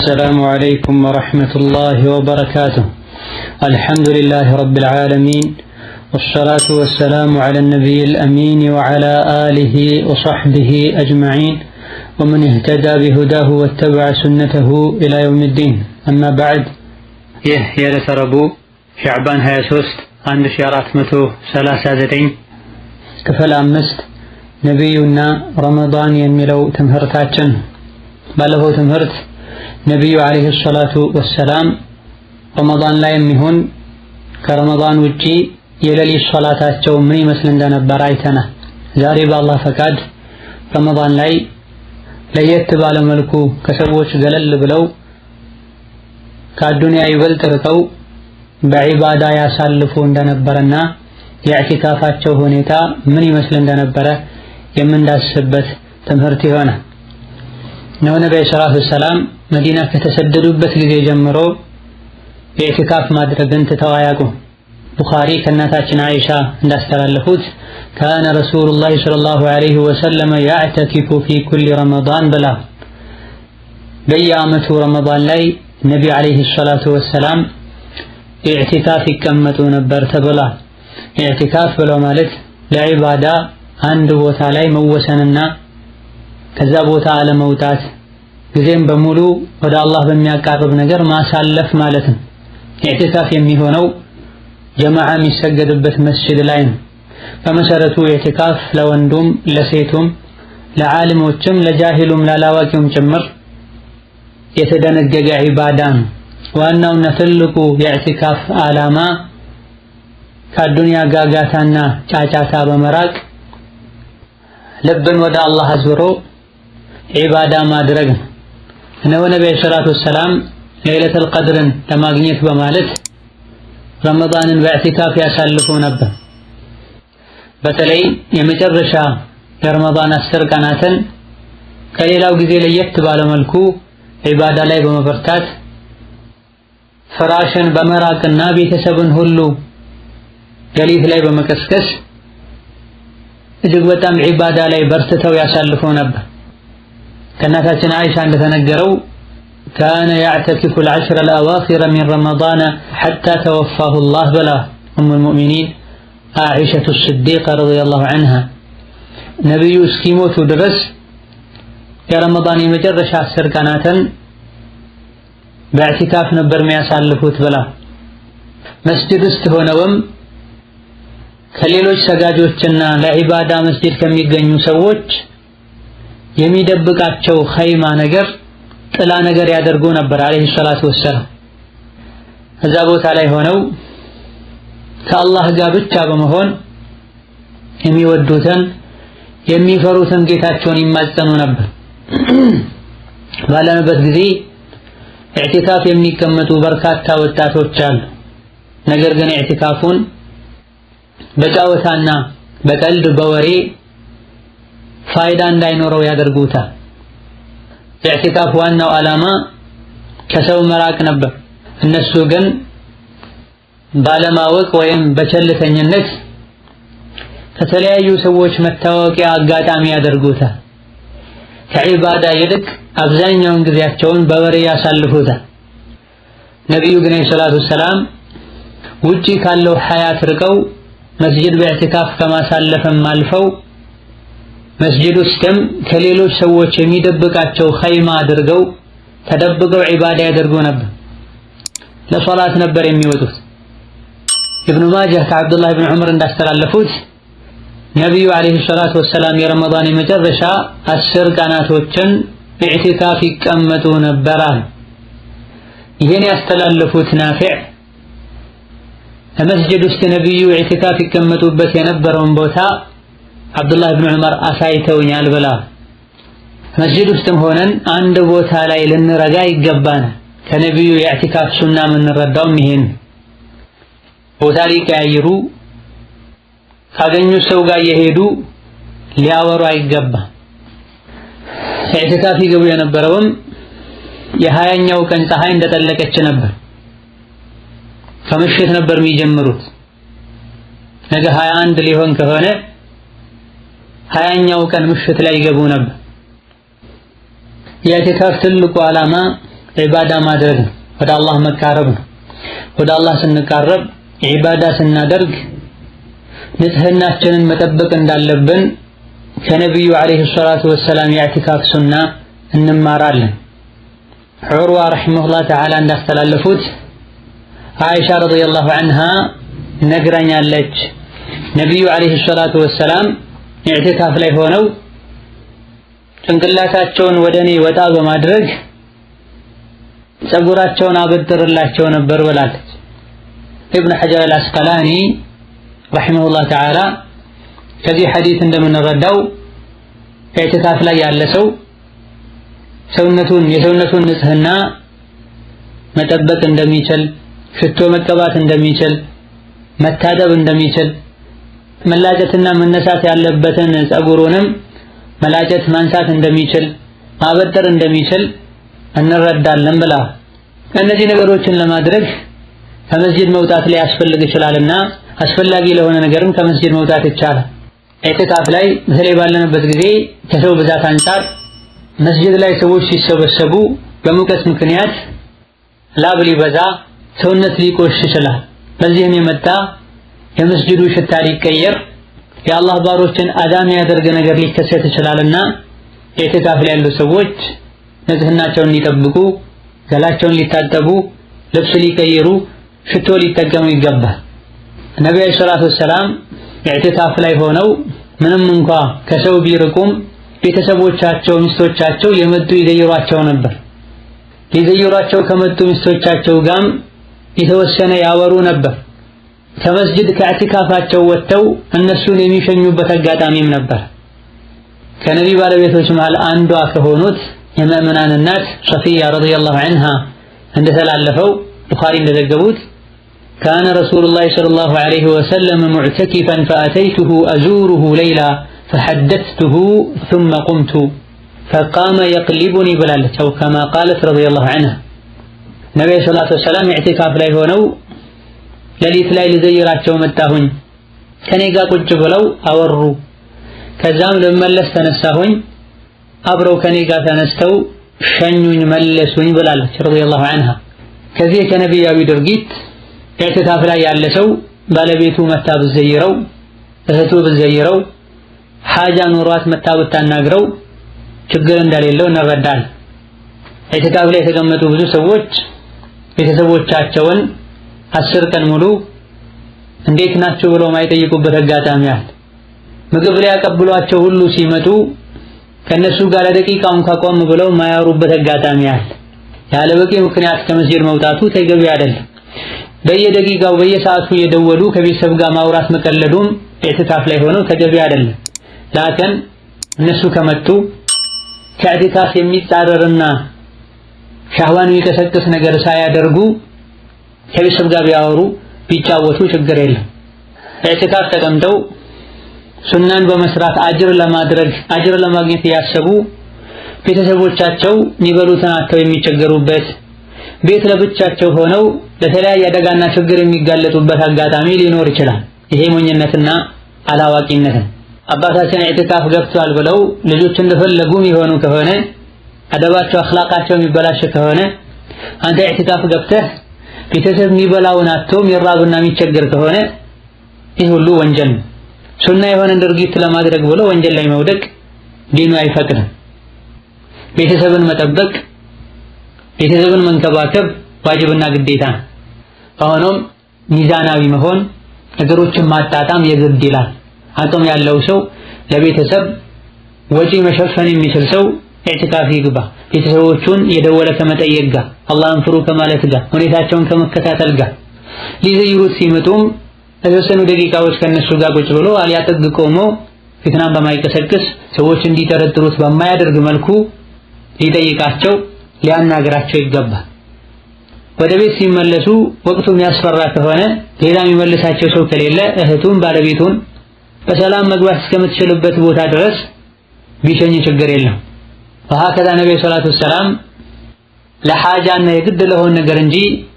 السلام عليكم ورحمة الله وبركاته. الحمد لله رب العالمين، والصلاة والسلام على النبي الأمين وعلى آله وصحبه أجمعين ومن اهتدى بهداه واتبع سنته إلى يوم الدين. أما بعد، يا ربو شعبان 23 1439 كفل أمست نبينا رمضان يميلو تمهرتاችን ባለፈው ትምህርት ነብዩ አለይሂ ሰላቱ ወሰላም ረመዳን ላይ የሚሆን ከረመዳን ውጪ የሌሊት ሶላታቸው ምን ይመስል እንደነበር አይተናል። ዛሬ በአላህ ፈቃድ ረመዳን ላይ ለየት ባለ መልኩ ከሰዎች ገለል ብለው ከዱንያ ይበልጥ ርቀው በዒባዳ ያሳልፉ እንደነበረና የኢዕቲካፋቸው ሁኔታ ምን ይመስል እንደነበረ የምንዳስስበት ትምህርት ይሆናል። ነብዩ ሰለላሁ ዐለይሂ ወሰለም መዲና ከተሰደዱበት ጊዜ ጀምሮ የኢዕቲካፍ ማድረግን ትተው አያውቁም። ቡኻሪ ከእናታችን አይሻ እንዳስተላለፉት ካነ ረሱሉላህ ሰለላሁ ዐለይሂ ወሰለም ያዕተኪፉ ፊ ኩሊ ረመዳን ብላ በየዓመቱ ረመዳን ላይ ነብዩ ዐለይሂ ሰላቱ ወሰላም ኢዕቲካፍ ይቀመጡ ነበር ተብሏል። ኢዕቲካፍ ብለው ማለት ለዒባዳ አንድ ቦታ ላይ መወሰንና ከዛ ቦታ አለመውጣት ጊዜም በሙሉ ወደ አላህ በሚያቃርብ ነገር ማሳለፍ ማለት ነው። ኢዕቲካፍ የሚሆነው ጀማዓ የሚሰገድበት መስጂድ ላይ ነው። በመሰረቱ ኢዕቲካፍ ለወንዱም ለሴቱም ለዓሊሞችም ለጃሂሉም ላላዋቂውም ጭምር የተደነገገ ዒባዳ ነው። ዋናውና ትልቁ የኢዕቲካፍ ዓላማ ከዱንያ ጋጋታና ጫጫታ በመራቅ ልብን ወደ አላህ አዝሮ ዒባዳ ማድረግ ነው። ነብዩ ሰለላሁ ዐለይሂ ወሰለም ለይለቱል ቀድርን ለማግኘት በማለት ረመዳንን በኢዕቲካፍ ያሳልፉ ነበር። በተለይ የመጨረሻ የረመዳን 10 ቀናትን ከሌላው ጊዜ ለየት ባለ መልኩ ዒባዳ ላይ በመበርታት ፍራሽን በመራቅና ቤተሰብን ሁሉ ሌሊት ላይ በመቀስቀስ እጅግ በጣም ዒባዳ ላይ በርትተው ያሳልፉ ነበር። ከእናታችን አይሻ እንደተነገረው ካነ ያዕተኪፉ العشر الأواخر من رمضان حتى توفاه الله بلا أم المؤمنين عائشة الصديقة رضي الله عنها ነብዩ እስኪሞቱ ድረስ የረመዳን የመጨረሻ 10 ቀናትን በኢዕቲካፍ ነበር የሚያሳልፉት ብላ መስጂድ ውስጥ ሆነውም ከሌሎች ሰጋጆችና ለዒባዳ መስጂድ ከሚገኙ ሰዎች የሚደብቃቸው ኸይማ ነገር ጥላ ነገር ያደርጉ ነበር አለይሂ ሰላቱ ወሰላም። እዛ ቦታ ላይ ሆነው ከአላህ ጋር ብቻ በመሆን የሚወዱትን የሚፈሩትን ጌታቸውን ይማጸኑ ነበር። ባለንበት ጊዜ ኢዕቲካፍ የሚቀመጡ በርካታ ወጣቶች አሉ። ነገር ግን ኢዕቲካፉን በጫወታና በቀልድ በወሬ ፋይዳ እንዳይኖረው ያደርጉታል። ኢዕቲካፍ ዋናው ዓላማ ከሰው መራቅ ነበር። እነሱ ግን ባለማወቅ ወይም በቸልተኝነት ከተለያዩ ሰዎች መታወቂያ አጋጣሚ ያደርጉታል። ከዒባዳ ይልቅ አብዛኛውን ጊዜያቸውን በወሬ ያሳልፉታል። ነብዩ ግን ሰለላሁ ዐለይሂ ወሰለም ውጪ ካለው ሐያት ርቀው መስጂድ በኢዕቲካፍ ከማሳለፍም አልፈው መስጂድ ውስጥም ከሌሎች ሰዎች የሚደብቃቸው ኸይማ አድርገው ተደብቀው ዒባዳ ያደርጉ ነበር። ለሶላት ነበር የሚወጡት። ኢብኑ ማጃህ ከአብዱላህ ኢብኑ ዑመር እንዳስተላለፉት ነብዩ አለይሂ ሰላቱ ወሰላም የረመዳን የመጨረሻ 10 ቀናቶችን ኢዕቲካፍ ይቀመጡ ነበር። ይሄን ያስተላለፉት ናፊዕ መስጂድ ውስጥ ነብዩ ኢዕቲካፍ ይቀመጡበት የነበረውን ቦታ አብዱላህ ኢብኑ ዑመር አሳይተውኛል ብላ መስጂድ ውስጥም ሆነን አንድ ቦታ ላይ ልንረጋ ይገባናል። ከነብዩ የኢዕቲካፍ ሱና የምንረዳው ይሄን ቦታ ሊቀያይሩ ካገኙ ሰው ጋር የሄዱ ሊያወሩ አይገባም። ኢዕቲካፍ ይገቡ የነበረውም የ20ኛው ቀን ፀሐይ እንደጠለቀች ነበር። ከምሽት ነበር የሚጀምሩት። ነገ 21 ሊሆን ከሆነ 20ኛው ቀን ምሽት ላይ ይገቡ ነበር። የኢዕቲካፍ ትልቁ ዓላማ ዒባዳ ማድረግ ነው፣ ወደ አላህ መቃረብ ነው። ወደ አላህ ስንቃረብ ዒባዳ ስናደርግ ንጽህናችንን መጠበቅ እንዳለብን ከነቢዩ ዓለይሂ ሰላቱ ወሰላም የኢዕቲካፍ ሱና እንማራለን። ዑርዋ ረሒመሁላህ ተዓላ እንዳስተላለፉት አይሻ ረዲየላሁ ዐንሃ ነግራኛለች። ነቢዩ ዓለይሂ ሰላቱ ወሰላም ኢዕቲካፍ ላይ ሆነው ጭንቅላታቸውን ወደ እኔ ወጣ በማድረግ ፀጉራቸውን አበጥርላቸው ነበር ብላለች። ኢብኑ ሐጀር አልአስቀላኒ ረሒመሁላህ ተዓላ ከዚህ ሐዲስ እንደምንረዳው ኢዕቲካፍ ላይ ያለ ሰው የሰውነቱን ንጽህና መጠበቅ እንደሚችል፣ ሽቶ መቀባት እንደሚችል፣ መታጠብ እንደሚችል፣ መላጨትና መነሳት ያለበትን ፀጉሩንም መላጨት ማንሳት እንደሚችል፣ ማበጠር እንደሚችል እንረዳለን ብላ እነዚህ ነገሮችን ለማድረግ ከመስጂድ መውጣት ላይ ያስፈልግ ይችላልና አስፈላጊ ለሆነ ነገርም ከመስጂድ መውጣት ይቻላል። ኢዕቲካፍ ላይ በተለይ ባለንበት ጊዜ ከሰው ብዛት አንፃር መስጂድ ላይ ሰዎች ሲሰበሰቡ በሙቀት ምክንያት ላብ ሊበዛ፣ ሰውነት ሊቆሽ ይችላል። በዚህም የመጣ የመስጂዱ ሽታ ሊቀየር፣ የአላህ ባሮችን አዳ የሚያደርግ ነገር ሊከሰት ይችላልና ኢዕቲካፍ ላይ ያሉ ሰዎች ንጽህናቸውን ሊጠብቁ፣ ገላቸውን ሊታጠቡ፣ ልብስ ሊቀይሩ፣ ሽቶ ሊጠቀሙ ይገባል። ነብዩ ሰለላሁ ዐለይሂ ወሰለም ኢዕቲካፍ ላይ ሆነው ምንም እንኳ ከሰው ቢርቁም ቤተሰቦቻቸው ሚስቶቻቸው የመጡ ይዘይሯቸው ነበር። ሊዘይሯቸው ከመጡ ሚስቶቻቸው ጋርም የተወሰነ ያወሩ ነበር። ከመስጂድ ከኢዕቲካፋቸው ወጥተው እነሱን የሚሸኙበት አጋጣሚም ነበር። ከነቢ ባለቤቶች መሃል አንዷ ከሆኑት የምእመናን እናት ሶፊያ ረዲየላሁ ዐንሃ እንደተላለፈው ቡኻሪ እንደዘገቡት ካነ ረሱሉላህ ሰለላሁ ዐለይሂ ወሰለም ሙዕተኪፈን ፈአተይቱሁ አዙሩሁ ለይላ ፈሐደትቱሁ ثم قمت فقام يقلبني ብላለች። አው ከማ ቃለት ረዲየላሁ ዐንሃ ነብዩ ሰለላሁ ዐለይሂ ወሰለም ኢዕቲካፍ ላይ ሆነው ሌሊት ላይ ልዘይራቸው መጣሁኝ። ከኔ ጋር ቁጭ ብለው አወሩ። ከዛም ልመለስ ተነሳሁኝ። አብረው ከኔ ጋር ተነስተው ሸኙኝ፣ መለሱኝ ብላለች ረዲየላሁ ዐንሃ። ከዚህ ከነቢያዊ ድርጊት ኢዕቲካፍ ላይ ያለ ሰው ባለቤቱ መታ ብዘይረው፣ እህቱ ብዘይረው፣ ሓጃ ኑሯት መታ ብታናግረው ችግር እንደሌለው እንረዳለን። ኢዕቲካፍ ላይ የተቀመጡ ብዙ ሰዎች ቤተሰቦቻቸውን 10 ቀን ሙሉ እንዴት ናቸው ብለው ማይጠይቁበት አጋጣሚ አለ። ምግብ ሊያቀብሏቸው ሁሉ ሲመጡ ከነሱ ጋር ለደቂቃ እንኳን ቆም ብለው ማያወሩበት አጋጣሚ አለ። ያለ በቂ ምክንያት ከመስጂድ መውጣቱ ተገቢ አይደለም። በየደቂቃው በየሰዓቱ እየደወሉ ከቤተሰብ ጋር ማውራት መቀለዱም ኢዕቲካፍ ላይ ሆነው ተገቢ አይደለም። ላኪን እነሱ ከመጡ ከኢዕቲካፍ የሚጻረርና ሻህዋን የሚቀሰቅስ ነገር ሳያደርጉ ከቤተሰብ ጋር ቢያወሩ ቢጫወቱ ችግር የለም። ኢዕቲካፍ ተቀምጠው ሱናን በመስራት አጅር ለማግኘት ያሰቡ ቤተሰቦቻቸው የሚበሉትን አጥተው የሚቸገሩበት፣ ቤት ለብቻቸው ሆነው ለተለያየ አደጋና ችግር የሚጋለጡበት አጋጣሚ ሊኖር ይችላል። ይሄ ሞኝነትና አላዋቂነት ነው። አባታችን ኢዕቲካፍ ገብቷል ብለው ልጆች እንደፈለጉ የሚሆኑ ከሆነ አደባቸው አኽላቃቸው የሚበላሽ ከሆነ አንተ ኢዕቲካፍ ገብተህ ቤተሰብ የሚበላውን አጥቶ የሚራብና የሚቸገር ከሆነ ይህ ሁሉ ወንጀል ነው። ሱና የሆነ ድርጊት ለማድረግ ብሎ ወንጀል ላይ መውደቅ ዲኑ አይፈቅድም። ቤተሰብን መጠበቅ፣ ቤተሰብን መንከባከብ ዋጅብና ግዴታ ነው። ሆኖም ሚዛናዊ መሆን፣ ነገሮችን ማጣጣም የግድ ይላል። አቅም ያለው ሰው ለቤተሰብ ወጪ መሸፈን የሚችል ሰው ኢዕቲካፍ ይግባ። ቤተሰቦቹን የደወለ ከመጠየቅ ጋር፣ አላህን ፍሩ ከማለት ጋር፣ ሁኔታቸውን ከመከታተል ጋር፣ ሊዘይሩት ሲመጡም የተወሰኑ ደቂቃዎች ከነሱ ጋር ቁጭ ብሎ አልያ ጥግ ቆሞ ፊትናን በማይቀሰቅስ ሰዎች እንዲጠረጥሩት በማያደርግ መልኩ ሊጠይቃቸው ሊያናግራቸው ይገባል። ወደ ቤት ሲመለሱ ወቅቱ የሚያስፈራ ከሆነ ሌላ የሚመልሳቸው ሰው ከሌለ እህቱን ባለቤቱን በሰላም መግባት እስከምትችልበት ቦታ ድረስ ቢሸኝ ችግር የለም። ወሀከዛ ነብዩ ሰለላሁ ዐለይሂ ወሰለም ለሐጃና የግድ ለሆነ ነገር እንጂ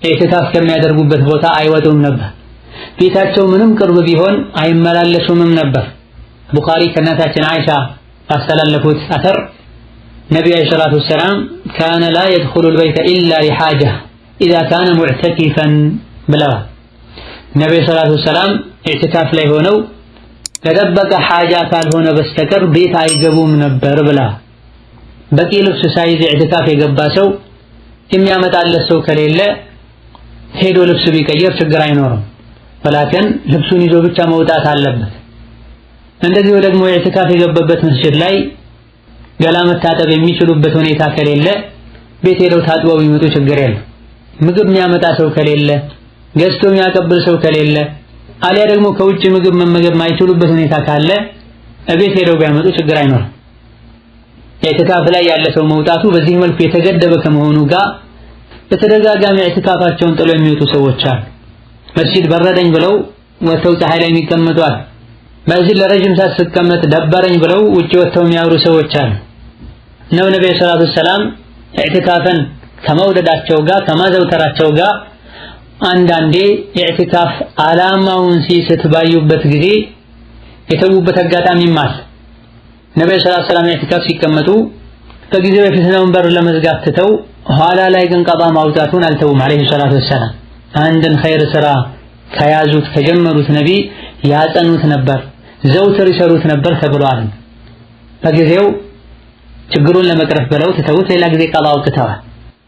ኢዕቲካፍ ከሚያደርጉበት ቦታ አይወጡም ነበር። ቤታቸው ምንም ቅርብ ቢሆን አይመላለሱምም ነበር። ቡኻሪ ከእናታችን አይሻ ባስተላለፉት አተር ነብዩ አለይሂ ሰላቱ ወሰላም ካነ ላ የድኹሉል በይተ ኢላ ሊሓጃ ኢዛ ካነ ሙዕተኪፈን ብለዋል። ነብዩ ሰለላሁ ዐለይሂ ወሰለም ኢዕቲካፍ ላይ ሆነው ለደበቀ ሓጃ ካልሆነ በስተቀር ቤት አይገቡም ነበር ብለዋል። በቂ ልብስ ሳይዝ ኢዕቲካፍ የገባ ሰው የሚያመጣለት ሰው ከሌለ ሄዶ ልብስ ቢቀየር ችግር አይኖርም። ወላኪን ልብሱን ይዞ ብቻ መውጣት አለበት። እንደዚሁ ደግሞ ኢዕቲካፍ የገባበት መስጂድ ላይ ገላ መታጠብ የሚችሉበት ሁኔታ ከሌለ ቤት ሄደው ታጥበው ቢመጡ ችግር የለም። ምግብ የሚያመጣ ሰው ከሌለ፣ ገዝቶ የሚያቀብል ሰው ከሌለ፣ አሊያ ደግሞ ከውጭ ምግብ መመገብ ማይችሉበት ሁኔታ ካለ እቤት ሄደው ቢያመጡ ችግር አይኖርም። ኢዕቲካፍ ላይ ያለ ሰው መውጣቱ በዚህ መልኩ የተገደበ ከመሆኑ ጋር በተደጋጋሚ ኢዕቲካፋቸውን ጥለው የሚወጡ ሰዎች አሉ። መስጂድ በረደኝ ብለው ወጥተው ፀሐይ ላይ የሚቀመጡ አሉ። መስጂድ ለረጅም ሰዓት ስቀመጥ ደበረኝ ብለው ውጪ ወጥተው የሚያወሩ ሰዎች አሉ። ነብዩ ሰለላሁ ዐለይሂ ወሰለም ኢዕቲካፍን ከመውደዳቸው ጋር ከማዘውተራቸው ጋር አንዳንዴ ኢዕቲካፍ ዓላማውን ሲስት ባዩበት ጊዜ የተዉበት አጋጣሚም አለ። ነብዩ ሰለላሁ ዐለይሂ ወሰለም ኢዕቲካፍ ሲቀመጡ ከጊዜ በፊት በር ለመዝጋት ትተው ኋላ ላይ ግን ቀባ ማውጣቱን አልተውም አለይሂ ሰላቱ ወሰላም። አንድን ኸይር ስራ ከያዙት ከጀመሩት ነቢ ያጸኑት ነበር፣ ዘውትር ይሰሩት ነበር ተብሏል። በጊዜው ችግሩን ለመቅረፍ ብለው ትተውት ሌላ ጊዜ ቀባ አውጥተዋል።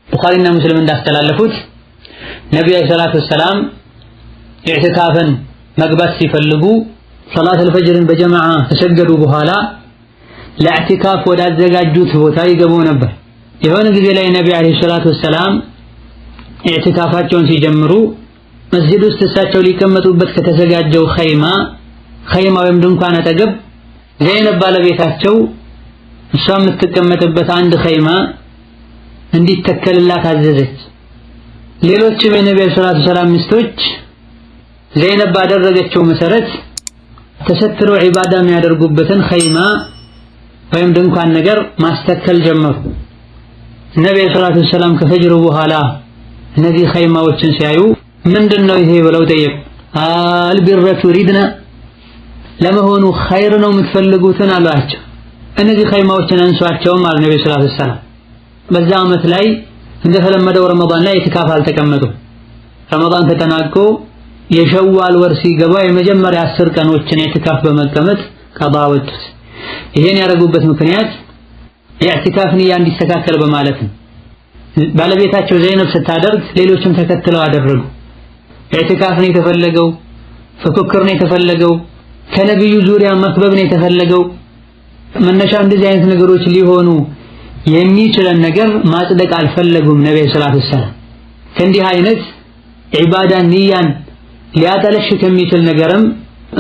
ቡኻሪና ሙስሊም እንዳስተላለፉት ነብዩ ሰለላሁ ዐለይሂ ወሰለም ኢዕቲካፍን መግባት ሲፈልጉ ሰላተል ፈጅርን በጀማዓ ተሰገዱ በኋላ ለኢዕቲካፍ ወዳዘጋጁት ቦታ ይገቡ ነበር። የሆነ ጊዜ ላይ ነብዩ አለይሂ ሰላቱ ወሰላም ኢዕቲካፋቸውን ሲጀምሩ መስጂድ ውስጥ እሳቸው ሊቀመጡበት ከተዘጋጀው ኸይማ ወይም ድንኳን አጠገብ ዘይነብ ባለቤታቸው እሷ የምትቀመጥበት አንድ ኸይማ እንዲተከልላት አዘዘች። ሌሎችም የነብዩ ሰለላሁ ዐለይሂ ወሰለም ሚስቶች ዘይነብ ባደረገችው መሰረት ተሰትረው ዒባዳ የሚያደርጉበትን ኸይማ ወይም ድንኳን ነገር ማስተከል ጀመሩ። ነብዩ ሰለላሁ ዐለይሂ ወሰለም ከፈጅሩ በኋላ እነዚህ ኸይማዎችን ሲያዩ ምንድነው ይሄ ብለው ጠየቁ። አልቢረ ቱሪድና ለመሆኑ ኸይር ነው የምትፈልጉትን አሏቸው። እነዚህ ኸይማዎችን አንሷቸውም አሉ ነብዩ ሰለላሁ ዐለይሂ ወሰለም። በዛ ዓመት ላይ እንደተለመደው ረመዳን ላይ ኢዕቲካፍ አልተቀመጡም። ረመዳን ተጠናቆ የሸዋል ወር ሲገባ የመጀመሪያ 10 ቀኖችን ኢዕቲካፍ በመቀመጥ ቀባ ወጡት። ይሄን ያደረጉበት ምክንያት የኢዕቲካፍ ንያ እንዲስተካከል በማለት ነው። ባለቤታቸው ዘይነብ ስታደርግ ሌሎችም ተከትለው አደረጉ። ኢዕቲካፍ ነው የተፈለገው፣ ፍክክር ነው የተፈለገው፣ ከነብዩ ዙሪያ መክበብ ነው የተፈለገው። መነሻ እንደዚህ አይነት ነገሮች ሊሆኑ የሚችለን ነገር ማጽደቅ አልፈለጉም ነብዩ ሰለላሁ ዐለይሂ ወሰለም። ከእንዲህ አይነት ዒባዳ ንያን ሊያጠለሽ ከሚችል ነገርም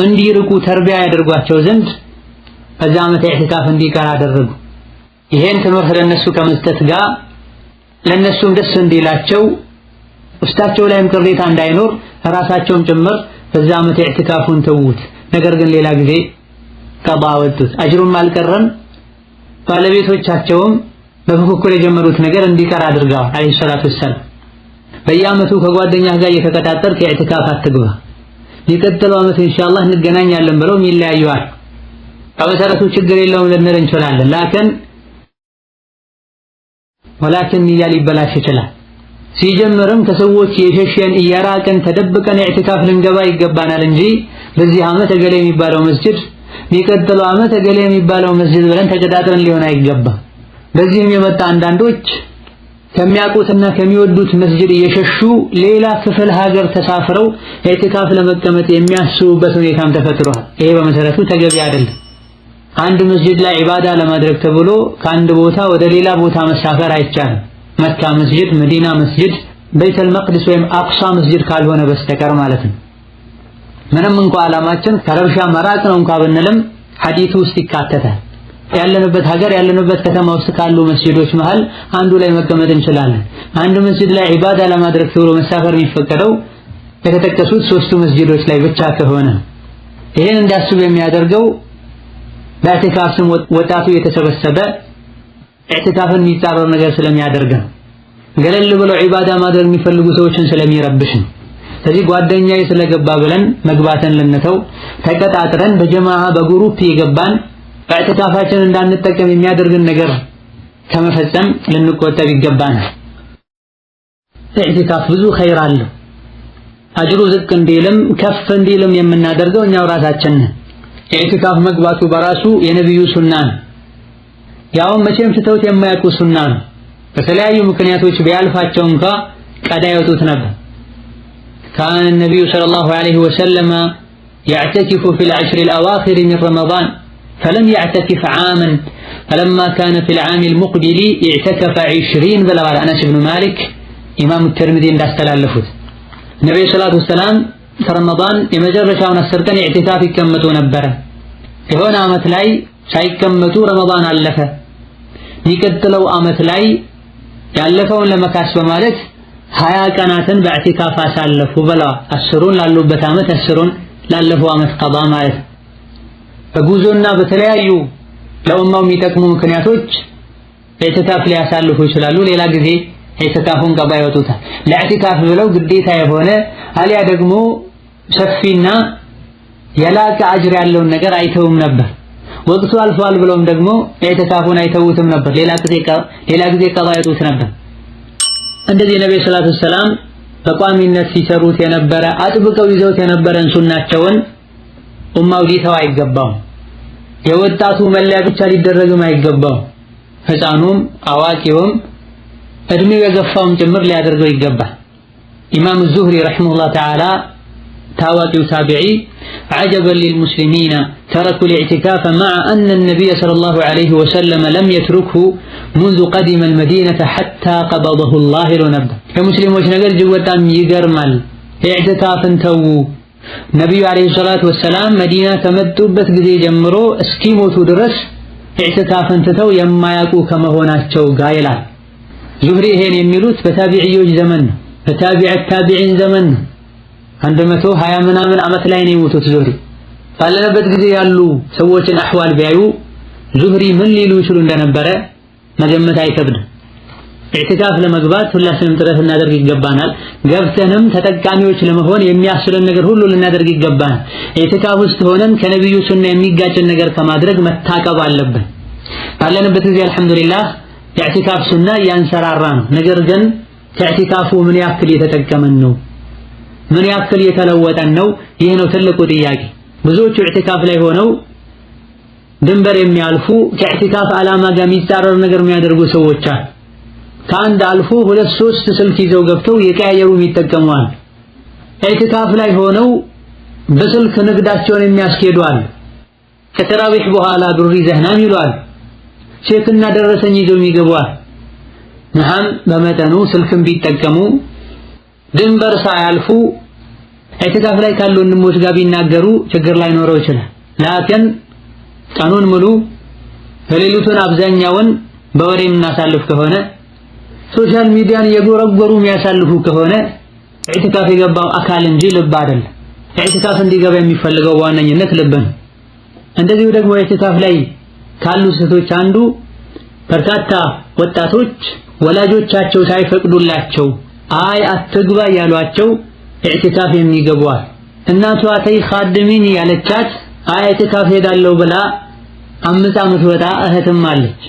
እንዲርቁ ተርቢያ ያደርጓቸው ዘንድ በዛ ዓመት ኢዕቲካፍ እንዲቀር አደረጉ። ይሄን ትምህርት ለነሱ ከመስጠት ጋር ለነሱም ደስ እንዲላቸው ውስጣቸው ላይም ቅሬታ እንዳይኖር ራሳቸውም ጭምር በዛ ዓመት ኢዕቲካፉን ተውት። ነገር ግን ሌላ ጊዜ ቀባ ወጡት። አጅሩም አልቀረም። ባለቤቶቻቸውም በፍክክር የጀመሩት ነገር እንዲቀር አድርገዋል አለይሂ ሰላቱ ወሰላም። በየዓመቱ ከጓደኛህ ጋር እየተቀጣጠርክ ኢዕቲካፍ አትግባ፣ የቀጥለው ዓመት ኢንሻአላህ እንገናኛለን ብለው ይለያዩዋል። በመሰረቱ ችግር የለውም ልንል እንችላለን። ወላኪን ንያ ሊበላሽ ይችላል። ሲጀምርም ከሰዎች የሸሸን እየራቅን ተደብቀን ኢዕቲካፍ ልንገባ ይገባናል እንጂ በዚህ ዓመት እገሌ የሚባለው መስጂድ የሚቀጥለው ዓመት እገሌ የሚባለው መስጂድ ብለን ተቀጣጥረን ሊሆን አይገባም። በዚህም የመጣ አንዳንዶች ከሚያውቁትና ከሚወዱት መስጂድ እየሸሹ ሌላ ክፍል ሀገር ተሳፍረው ኢዕቲካፍ ለመቀመጥ የሚያስቡበት ሁኔታም ተፈጥሯል። ይሄ በመሰረቱ ተገቢ አይደለም። አንድ መስጂድ ላይ ዒባዳ ለማድረግ ተብሎ ከአንድ ቦታ ወደ ሌላ ቦታ መሳፈር አይቻልም። መካ መስጂድ፣ መዲና መስጂድ፣ በይተል መቅደስ ወይም አቅሷ መስጂድ ካልሆነ በስተቀር ማለት ነው። ምንም እንኳ ዓላማችን ከረብሻ መራቅ ነው እንኳ ብንልም ሐዲሱ ውስጥ ይካተታል። ያለንበት ሀገር ያለንበት ከተማ ውስጥ ካሉ መስጂዶች መሃል አንዱ ላይ መቀመጥ እንችላለን። አንድ መስጂድ ላይ ዒባዳ ለማድረግ ተብሎ መሳፈር የሚፈቀደው የተጠቀሱት 3ቱ መስጂዶች ላይ ብቻ ከሆነ ይሄን እንዳስቡ የሚያደርገው በኢዕቲካፍ ስም ወጣቱ የተሰበሰበ ኢዕቲካፍን የሚጻረር ነገር ስለሚያደርግ ነው። ገለል ብለው ዒባዳ ማድረግ የሚፈልጉ ሰዎችን ስለሚረብሽ ነው። ስለዚህ ጓደኛዬ ስለገባ ብለን መግባትን ልንተው ተቀጣጥረን በጀማዓ በግሩፕ የገባን በኢዕቲካፋችን እንዳንጠቀም የሚያደርግን ነገር ከመፈጸም ልንቆጠብ ይገባናል። ኢዕቲካፍ ብዙ ኸይር አለው። አጅሩ ዝቅ እንዲልም ከፍ እንዲልም የምናደርገው እኛው ራሳችን ነን። ኢዕቲካፍ መግባቱ በራሱ የነብዩ ሱና ነው። ያውም መቼም ትተውት የማያውቁ ሱና ነው። በተለያዩ ምክንያቶች ቢያልፋቸው እንኳ ቀዳ ያወጡት ነበር። ካነ ነብዩ ሰለላሁ ዐለይሂ ወሰለም يعتكف في العشر الأواخر من رمضان فلم يعتكف عاما فلما كان في العام المقبل اعتكف 20 بلغ أنس بن مالك إمام الترمذي እንዳስተላለፉት ነብዩ ሰለላሁ ዐለይሂ ወሰለም ረመዳን የመጀመሪያውን 10 ቀን ኢዕቲካፍ ይቀመጡ ነበር። የሆነ አመት ላይ ሳይቀመጡ ረመዳን አለፈ። የሚቀጥለው አመት ላይ ያለፈውን ለመካስ በማለት 20 ቀናትን በኢዕቲካፍ አሳለፉ ብለዋል። 10ሩን ላሉበት አመት 10ሩን ላለፈው አመት ቀዳ ማለት። በጉዞና በተለያዩ ለኡማው የሚጠቅሙ ምክንያቶች ኢዕቲካፍ ሊያሳልፉ ይችላሉ። ሌላ ጊዜ ኢዕቲካፉን ቀባ ያወጡታል። ለኢዕቲካፍ ብለው ግዴታ የሆነ አሊያ ደግሞ ሰፊና የላቀ አጅር ያለውን ነገር አይተውም ነበር። ወቅቱ አልፏል ብለውም ደግሞ ኢዕቲካፉን አይተውትም ነበር። ሌላ ጊዜ ቀባ ያወጡት ነበር። እንደዚህ ነብዩ ሰለላሁ ዐለይሂ ወሰለም በቋሚነት ሲሰሩት የነበረ አጥብቀው ይዘውት የነበረን ሱናቸውን ኡማው ሊተው አይገባውም። የወጣቱ መለያ ብቻ ሊደረግም አይገባውም። ህፃኑም አዋቂውም እድሜው የገፋውም ጭምር ሊያደርገው ይገባል። ኢማም ዙህሪ ረሂመሁላህ ተዓላ ታዋቂው ታቢዒ عجبا للمسلمين تركوا الاعتكاف مع أن النبي صلى الله عليه وسلم لم يتركه منذ قدم المدينة حتى قبضه الله لنبدا كمسلموች ነገር ጅወጣም ይገርማል። ኢዕቲካፍን ተው ነብዩ አለይሂ ሰላቱ ወሰላም መዲና ከመጡበት ጊዜ ጀምሮ እስኪሞቱ ድረስ ኢዕቲካፍን ተው የማያውቁ ከመሆናቸው ጋር ይላል። ዙህሪ ይሄን የሚሉት በታቢዒዎች ዘመን ነው። በታቢዒን ዘመን ነው። 120 ምናምን ዓመት ላይ ነው የሞቱት ዙህሪ። ባለበት ጊዜ ያሉ ሰዎችን አህዋል ቢያዩ ዙህሪ ምን ሊሉ ይችሉ እንደነበረ መገመት አይከብድም። ኢዕቲካፍ ለመግባት ሁላችንም ጥረት እናደርግ ይገባናል። ገብተንም ተጠቃሚዎች ለመሆን የሚያስችለን ነገር ሁሉ ልናደርግ ይገባናል። ኢዕቲካፍ ውስጥ ሆነን ከነብዩ ሱና የሚጋጭን ነገር ከማድረግ መታቀብ አለብን። ባለንበት ጊዜ አልሐምዱሊላህ የኢዕቲካፍ ሱና ያንሰራራ ነው። ነገር ግን ከኢዕቲካፉ ምን ያክል የተጠቀመን ነው? ምን ያክል የተለወጠን ነው? ይህ ነው ትልቁ ጥያቄ። ብዙዎቹ ኢዕቲካፍ ላይ ሆነው ድንበር የሚያልፉ ከኢዕቲካፍ ዓላማ ጋር የሚጻረር ነገር የሚያደርጉ ሰዎች አሉ። ከአንድ አልፎ 2-3 ስልክ ይዘው ገብተው የቀያየሩ የሚጠቀሙዋል። ኢዕቲካፍ ላይ ሆነው በስልክ ንግዳቸውን የሚያስኬዱ አሉ። ከተራዊህ በኋላ ዱር ይዘህናም ይሏል። ቼክና ደረሰኝ ይዘው የሚገቡዋል። ነሐም በመጠኑ ስልክም ቢጠቀሙ ድንበር ሳያልፉ ኢዕቲካፍ ላይ ካሉ ወንድሞች ጋር ቢናገሩ ችግር ላይ ኖረው ይችላል። ላኪን ቀኑን ሙሉ በሌሊቱን አብዛኛውን በወሬ የምናሳልፍ ከሆነ ሶሻል ሚዲያን የጎረጎሩ የሚያሳልፉ ከሆነ ኢዕቲካፍ የገባው አካል እንጂ ልብ አይደለም። ኢዕቲካፍ እንዲገባ የሚፈልገው በዋነኝነት ልብ ነው። እንደዚሁ ደግሞ ኢዕቲካፍ ላይ ካሉ ስህተቶች አንዱ በርካታ ወጣቶች ወላጆቻቸው ሳይፈቅዱላቸው አትግባ ያሏቸው ኢዕቲካፍ የሚገቡዋል። እናቷ ተይ ኻድሚን ያለቻት ኢዕቲካፍ ሄዳለሁ ብላ 5 ዓመት ወጣ እህትም አለች።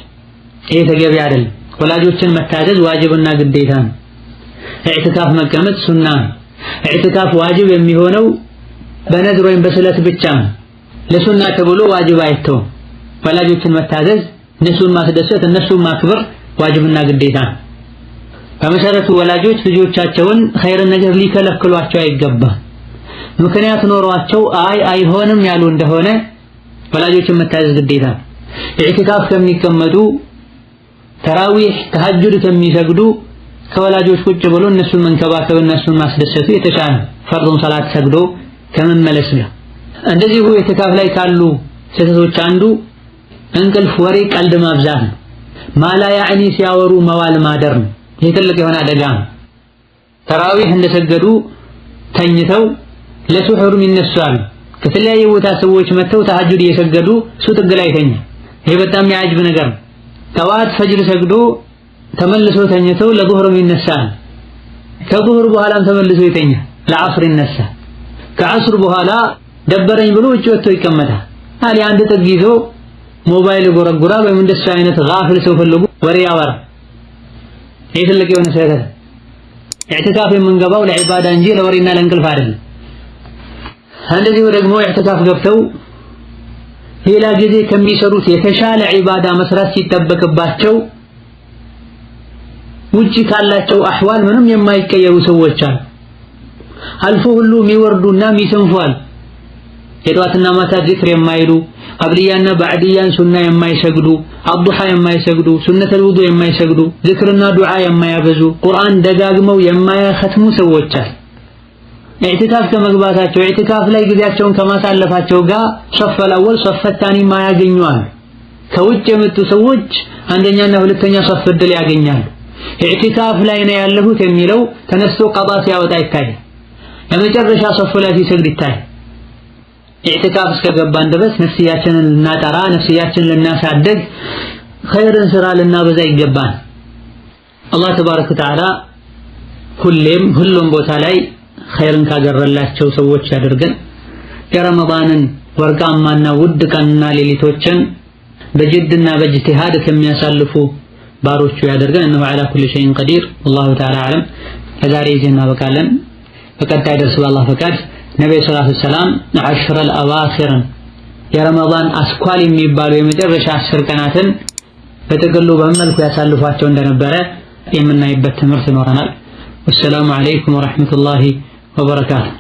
ይሄ ተገቢ አይደለም። ወላጆችን መታዘዝ ዋጅብና ግዴታ ነው። ኢዕቲካፍ መቀመጥ ሱና ነው። ኢዕቲካፍ ዋጅብ የሚሆነው በነዝር ወይም በስለት ብቻ ነው። ለሱና ተብሎ ዋጅብ አይተውም። ወላጆችን መታዘዝ፣ እነሱን ማስደሰት፣ እነሱን ማክበር ዋጅብና ግዴታ ነው። በመሰረቱ ወላጆች ልጆቻቸውን ኸይርን ነገር ሊከለክሏቸው አይገባም። ምክንያት ኖሯቸው አይሆንም ያሉ እንደሆነ ወላጆችን መታዘዝ ግዴታ ነው። ኢዕቲካፍ ከሚቀመጡ ተራዊህ ተሐጁድ ከሚሰግዱ ከወላጆች ቁጭ ብሎ እነሱን መንከባከብ እነሱን ማስደሰቱ የተሻለ ፈርዱን ሰላት ሰግዶ ከመመለስ ነው። እንደዚሁ ኢዕቲካፍ ላይ ካሉ ስህተቶች አንዱ እንቅልፍ፣ ወሬ፣ ቀልድ ማብዛት ነው። ማላ ያዕኒ ሲያወሩ መዋል ማደር ነው። ይህ ትልቅ የሆነ አደጋ ነው። ተራዊህ እንደሰገዱ ተኝተው ለሱሑር ይነሳሉ። ከተለያየ ቦታ ሰዎች መጥተው ተሐጁድ እየሰገዱ ሱጥግ ላይ ተኛ። ይሄ በጣም የሚያጅብ ነገር ነው። ጠዋት ፈጅር ሰግዶ ተመልሶ ተኝተው ለዙህር ይነሳል። ከዙህር በኋላም ተመልሶ ይተኛ፣ ለዐስር ይነሳል። ከዐስር በኋላ ደበረኝ ብሎ ውጭ ወጥቶ ይቀመጣል። አሊ አንድ ጥግ ይዞ ሞባይል ጎረጎራል ወይም እንደሱ አይነት ጋፍል ሰው ፈልጉ ወሬ ያወራ ይሄ ትልቅ የሆነ ስህተት ኢዕቲካፍ የምንገባው ለዒባዳ እንጂ ለወሬና ለእንቅልፍ አይደለም እንደዚሁ ደግሞ ኢዕቲካፍ ገብተው ሌላ ጊዜ ከሚሰሩት የተሻለ ዒባዳ መስራት ሲጠበቅባቸው ውጪ ካላቸው አህዋል ምንም የማይቀየሩ ሰዎች አሉ አልፎ ሁሉ የሚወርዱና የሚሰንፏል የጧትና ማታ ዚክር የማይሉ ቀብልያና ባዕድያን ሱና የማይሰግዱ አዱሃ የማይሰግዱ ሱነተል ውዱእ የማይሰግዱ ዚክርና ዱዓ የማያበዙ ቁርአን ደጋግመው የማያختሙ ሰዎች አሉ ኢዕቲካፍ ከመግባታቸው ኢዕቲካፍ ላይ ጊዜያቸውን ከማሳለፋቸው ጋር ሶፈል አወል ሶፈል ታኒ ማያገኙ አሉ ከውጭ የመጡ ሰዎች አንደኛና ሁለተኛ ሶፍ ዕድል ያገኛሉ ኢዕቲካፍ ላይ ነው ያለሁት የሚለው ተነስቶ ቀጣ ሲያወጣ ይታያል የመጨረሻ ሶፍ ላይ ሲሰግድ ይታያል ኢዕቲካፍ እስከገባን ድረስ ነፍስያችንን ልናጠራ ነፍስያችንን ልናሳድግ ኸይርን ስራ ልናበዛ ይገባል አላህ ተባረከ ወተዓላ ሁሉም ቦታ ላይ ኸይርን ካገረላቸው ሰዎች ያደርገን የረመዳንን ወርቃማና ውድ ቀንና ሌሊቶችን በጅድና በእጅቲሃድ ከሚያሳልፉ ባሮቹ ያደርገን እነሆ على كل شيء قدير والله تعالى اعلم ለዛሬ ይዘና በቃለን በቀጣይ ደርስ በአላህ ፈቃድ ነብዩ ሰለላሁ ዐለይሂ ወሰለም 10 الأواخر የረመዳን አስኳል የሚባሉ የመጨረሻ 10 ቀናትን በተገሉ በመልኩ ያሳልፏቸው እንደነበረ የምናይበት ትምህርት ይኖረናል። ወሰላሙ አለይኩም ወራህመቱላሂ ወበረካቱሁ።